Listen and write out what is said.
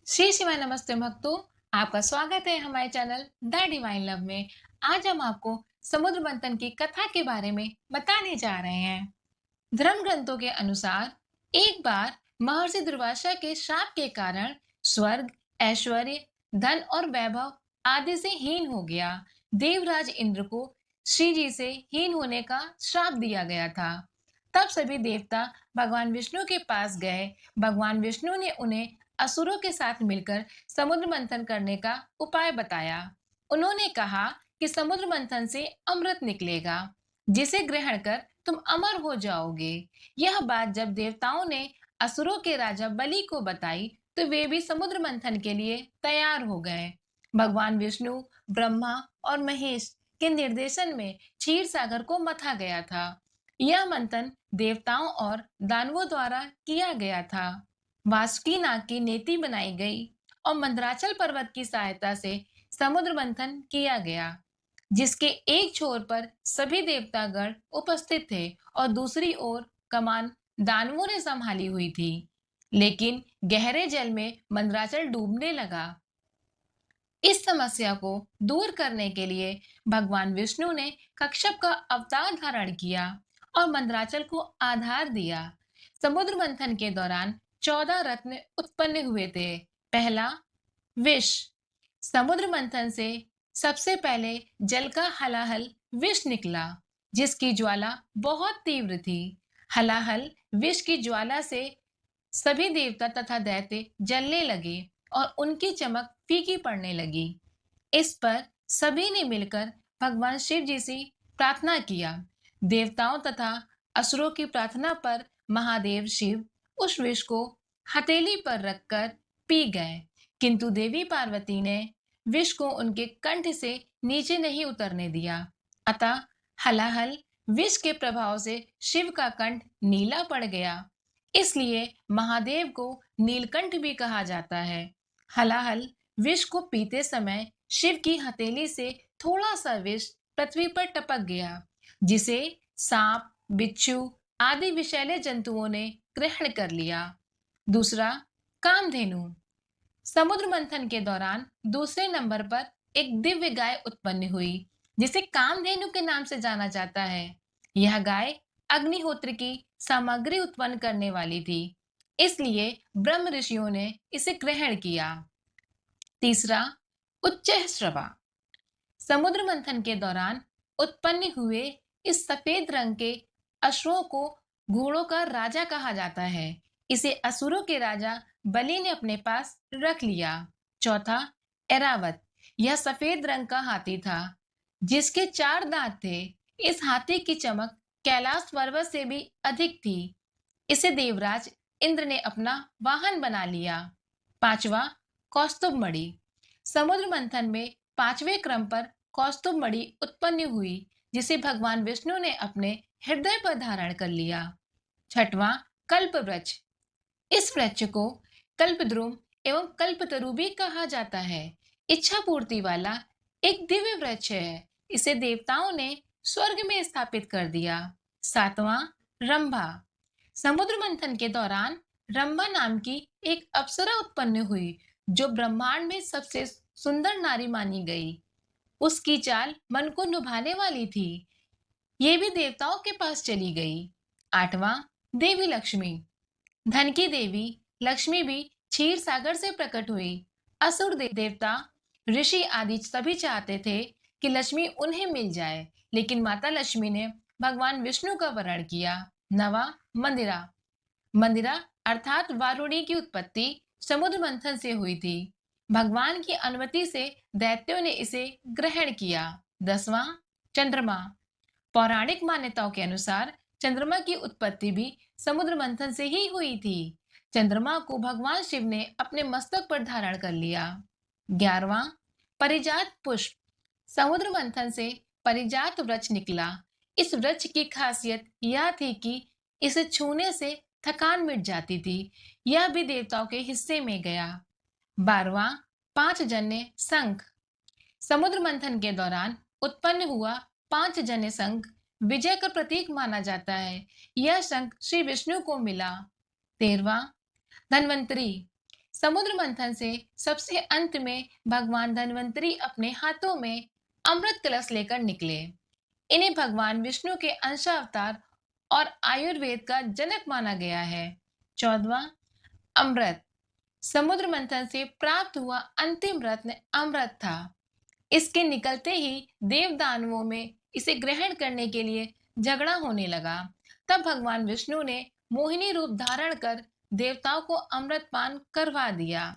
श्री शिवाय नमस्ते भक्तों। आपका स्वागत है हमारे चैनल द डिवाइन लव में। आज हम आपको समुद्र मंथन की कथा के बारे में बताने जा रहे हैं। धर्म ग्रंथों के अनुसार एक बार महर्षि दुर्वासा के श्राप के कारण स्वर्ग, ऐश्वर्य, धन और वैभव आदि से हीन हो गया। देवराज इंद्र को श्री जी से हीन होने का श्राप दिया गया था। तब सभी देवता भगवान विष्णु के पास गए। भगवान विष्णु ने उन्हें असुरों के साथ मिलकर समुद्र मंथन करने का उपाय बताया। उन्होंने कहा कि समुद्र मंथन से अमृत निकलेगा, जिसे ग्रहण कर तुम अमर हो जाओगे। यह बात जब देवताओं ने असुरों के राजा बलि को बताई तो वे भी समुद्र मंथन के लिए तैयार हो गए। भगवान विष्णु, ब्रह्मा और महेश के निर्देशन में क्षीर सागर को मथा गया था। यह मंथन देवताओं और दानवों द्वारा किया गया था। वासुकी नाग की नेति बनाई गई और मंदराचल पर्वत की सहायता से समुद्र मंथन किया गया, जिसके एक छोर पर सभी देवतागण उपस्थित थे और दूसरी ओर कमान दानवों ने संभाली हुई थी। लेकिन गहरे जल में मंदराचल डूबने लगा। इस समस्या को दूर करने के लिए भगवान विष्णु ने कश्यप का अवतार धारण किया और मंदराचल को आधार दिया। समुद्र मंथन के दौरान 14 रत्न उत्पन्न हुए थे। पहला, विष। समुद्र मंथन से सबसे पहले जल का हलाहल विष निकला, जिसकी ज्वाला बहुत तीव्र थी। हलाहल विष की ज्वाला से सभी देवता तथा दैत्य जलने लगे और उनकी चमक फीकी पड़ने लगी। इस पर सभी ने मिलकर भगवान शिव जी से प्रार्थना किया। देवताओं तथा असुरों की प्रार्थना पर महादेव शिव उस विष को हथेली पर रखकर पी गए, किंतु देवी पार्वती ने विष को उनके कंठ से नीचे नहीं उतरने दिया। अतः हलाहल विष के प्रभाव से शिव का कंठ नीला पड़ गया। इसलिए महादेव को नीलकंठ भी कहा जाता है। हलाहल विष को पीते समय शिव की हथेली से थोड़ा सा विष पृथ्वी पर टपक गया, जिसे सांप, बिच्छू आदि विषैले जंतुओं ने ग्रहण कर लिया। दूसरा, कामधेनु। समुद्र मंथन के दौरान दूसरे नंबर पर एक दिव्य गाय उत्पन्न हुई, जिसे कामधेनु के नाम से जाना जाता है। यह गाय अग्निहोत्र की सामग्री उत्पन्न करने वाली थी, इसलिए ब्रह्म ऋषियों ने इसे ग्रहण किया। तीसरा, उच्च श्रवा। समुद्र मंथन के दौरान उत्पन्न हुए इस सफेद रंग के अश्वों को घोड़ों का राजा कहा जाता है। इसे असुरों के राजा बलि ने अपने पास रख लिया। चौथा, एरावत। यह सफेद रंग का हाथी था, जिसके 4 दांत थे। इस हाथी की चमक कैलाश पर्वत से भी अधिक थी। इसे देवराज इंद्र ने अपना वाहन बना लिया। पांचवा, कौस्तुभ मणि। समुद्र मंथन में 5वें क्रम पर कौस्तुभ मणि उत्पन्न हुई, जिसे भगवान विष्णु ने अपने हृदय पर धारण कर लिया। छठवां, कल्प वृक्ष। इस वृक्ष को कल्पद्रुम एवं कल्पतरु भी कहा जाता है। इच्छा पूर्ति वाला एक दिव्य वृक्ष है। इसे देवताओं ने स्वर्ग में स्थापित कर दिया। सातवां, रंभा। समुद्र मंथन के दौरान रंभा नाम की एक अप्सरा उत्पन्न हुई, जो ब्रह्मांड में सबसे सुंदर नारी मानी गई। उसकी चाल मन को लुभाने वाली थी। ये भी देवताओं के पास चली गई। आठवां, देवी लक्ष्मी। धन की देवी लक्ष्मी भी क्षीर सागर से प्रकट हुई। असुर देवता, ऋषि आदि सभी चाहते थे कि लक्ष्मी उन्हें मिल जाए, लेकिन माता लक्ष्मी ने भगवान विष्णु का वरण किया। नवा, मंदिरा। मंदिरा अर्थात वारुणी की उत्पत्ति समुद्र मंथन से हुई थी। भगवान की अनुमति से दैत्यों ने इसे ग्रहण किया। 10वां, चंद्रमा। पौराणिक मान्यताओं के अनुसार चंद्रमा की उत्पत्ति भी समुद्र मंथन से ही हुई थी। चंद्रमा को भगवान शिव ने अपने मस्तक पर धारण कर लिया। 11वां, परिजात पुष्प। समुद्र मंथन से परिजात वृक्ष निकला। इस वृक्ष की खासियत यह थी कि इसे छूने से थकान मिट जाती थी। यह भी देवताओं के हिस्से में गया। 12वां, 5 जन्य शंख। समुद्र मंथन के दौरान उत्पन्न हुआ 5 जन्य शंख विजय का प्रतीक माना जाता है। यह शंख श्री विष्णु को मिला। 13वां, धन्वंतरी। समुद्र मंथन से सबसे अंत में भगवान धन्वंतरी अपने हाथों में अमृत कलश लेकर निकले। इन्हें भगवान विष्णु के अंशावतार और आयुर्वेद का जनक माना गया है। 14वां, अमृत। समुद्र मंथन से प्राप्त हुआ अंतिम रत्न अमृत था। इसके निकलते ही देव दानवों में इसे ग्रहण करने के लिए झगड़ा होने लगा। तब भगवान विष्णु ने मोहिनी रूप धारण कर देवताओं को अमृत पान करवा दिया।